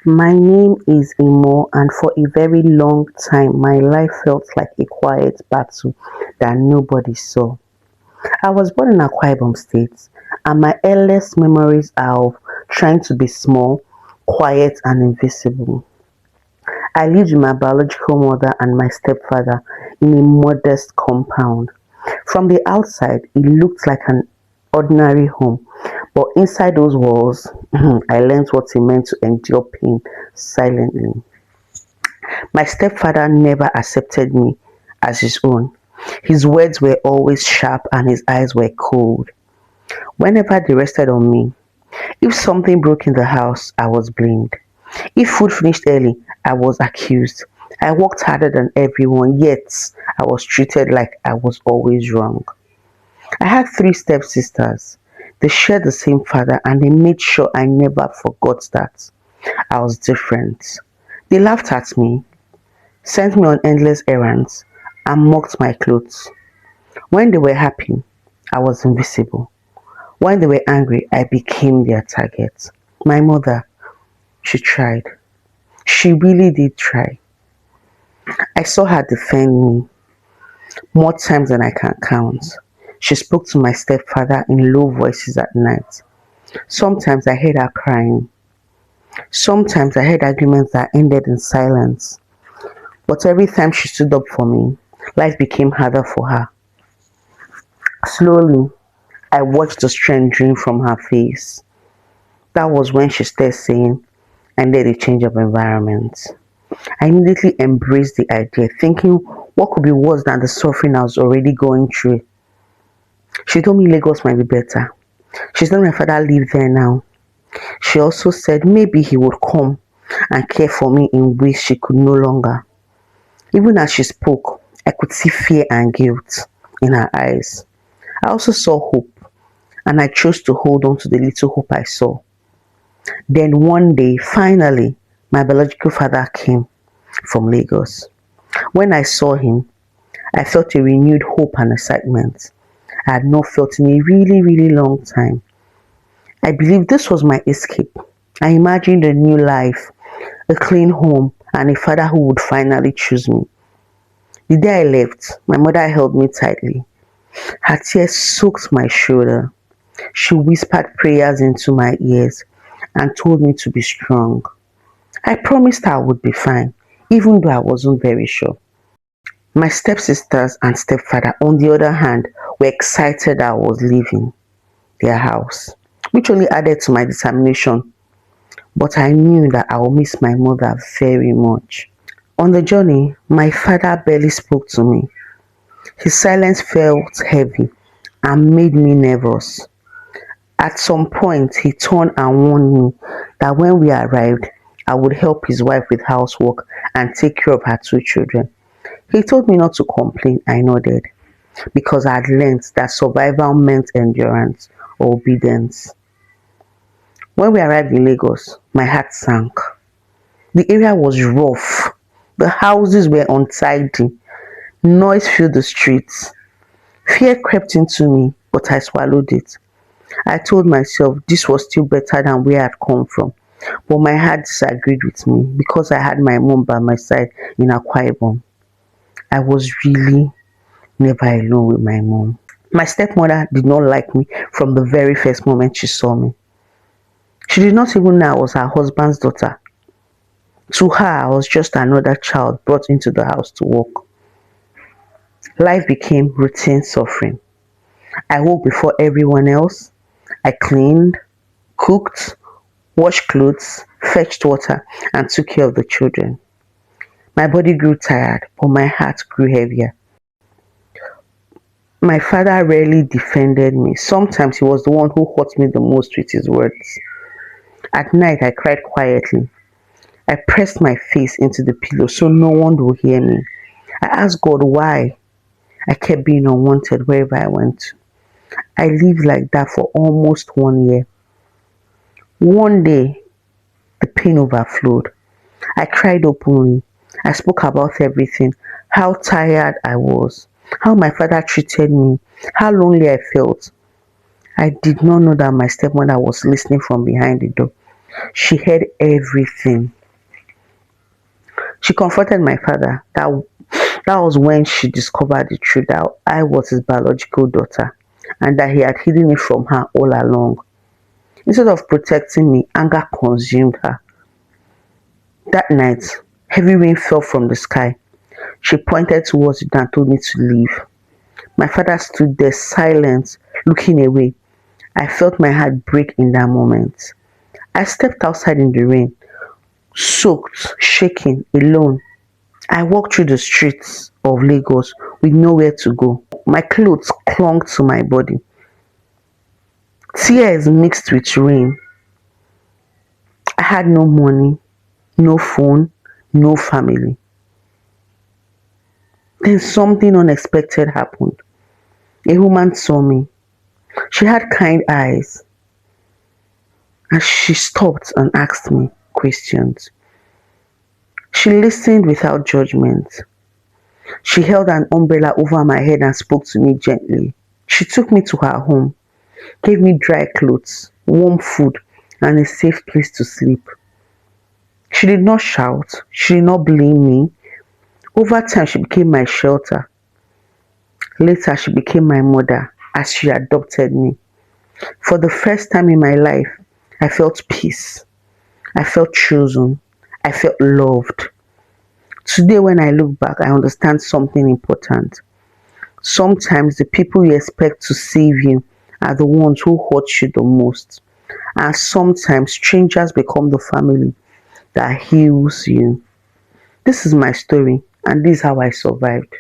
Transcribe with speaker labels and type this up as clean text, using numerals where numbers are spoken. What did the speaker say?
Speaker 1: My name is Imo, and for a very long time, my life felt like a quiet battle that nobody saw. I was born in Akwa Ibom State, and my earliest memories are of trying to be small, quiet, and invisible. I lived with my biological mother and my stepfather in a modest compound. From the outside, it looked like an ordinary home, but inside those walls, I learned what it meant to endure pain silently. My stepfather never accepted me as his own. His words were always sharp and his eyes were cold. Whenever they rested on me, if something broke in the house, I was blamed. If food finished early, I was accused. I worked harder than everyone, yet I was treated like I was always wrong. I had three stepsisters. They shared the same father and they made sure I never forgot that I was different. They laughed at me, sent me on endless errands, and mocked my clothes. When they were happy, I was invisible. When they were angry, I became their target. My mother, she tried. She really did try. I saw her defend me more times than I can count. She spoke to my stepfather in low voices at night. Sometimes I heard her crying. Sometimes I heard arguments that ended in silence. But every time she stood up for me, life became harder for her. Slowly, I watched the strength drain from her face. That was when she started saying, I need a change of environment. I immediately embraced the idea, thinking what could be worse than the suffering I was already going through. She told me Lagos might be better. She's let my father live there now. She also said maybe he would come and care for me in ways she could no longer. Even as she spoke, I could see fear and guilt in her eyes. I also saw hope, and I chose to hold on to the little hope I saw. Then one day, finally, my biological father came from Lagos. When I saw him, I felt a renewed hope and excitement I had not felt in a really, really long time. I believed this was my escape. I imagined a new life, a clean home, and a father who would finally choose me. The day I left, my mother held me tightly. Her tears soaked my shoulder. She whispered prayers into my ears and told me to be strong. I promised her I would be fine, even though I wasn't very sure. My stepsisters and stepfather, on the other hand, were excited I was leaving their house, which only added to my determination. But I knew that I would miss my mother very much. On the journey, my father barely spoke to me. His silence felt heavy and made me nervous. At some point, he turned and warned me that when we arrived, I would help his wife with housework and take care of her two children. He told me not to complain. I nodded because I had learned that survival meant endurance or obedience. When we arrived in Lagos, my heart sank. The area was rough. The houses were untidy. Noise filled the streets. Fear crept into me, but I swallowed it. I told myself this was still better than where I'd come from. But my heart disagreed with me because I had my mom by my side in Akwa Ibom. I was really never alone with my mom. My stepmother did not like me from the very first moment she saw me. She did not even know I was her husband's daughter. To her, I was just another child brought into the house to work. Life became routine suffering. I woke before everyone else. I cleaned, cooked, washed clothes, fetched water, and took care of the children. My body grew tired, but my heart grew heavier. My father rarely defended me. Sometimes he was the one who hurt me the most with his words. At night, I cried quietly. I pressed my face into the pillow so no one would hear me. I asked God why I kept being unwanted wherever I went. I lived like that for almost 1 year. One day, the pain overflowed. I cried openly. I spoke about everything, how tired I was, how my father treated me, how lonely I felt. I did not know that my stepmother was listening from behind the door. She heard everything. She confronted my father. That was when she discovered the truth that I was his biological daughter and that he had hidden it from her all along. Instead of protecting me, anger consumed her. That night, heavy rain fell from the sky. She pointed towards it and told me to leave. My father stood there silent, looking away. I felt my heart break in that moment. I stepped outside in the rain, soaked, shaking, alone. I walked through the streets of Lagos with nowhere to go. My clothes clung to my body. Tears mixed with rain. I had no money, no phone, no family. Then something unexpected happened. A woman saw me. She had kind eyes and she stopped and asked me questions. She listened without judgment. She held an umbrella over my head and spoke to me gently. She took me to her home, gave me dry clothes, warm food, and a safe place to sleep. She did not shout. She did not blame me. Over time, she became my shelter. Later, she became my mother as she adopted me. For the first time in my life, I felt peace. I felt chosen. I felt loved. Today, when I look back, I understand something important. Sometimes the people you expect to save you are the ones who hurt you the most. And sometimes strangers become the family that heals you. This is my story, and this is how I survived.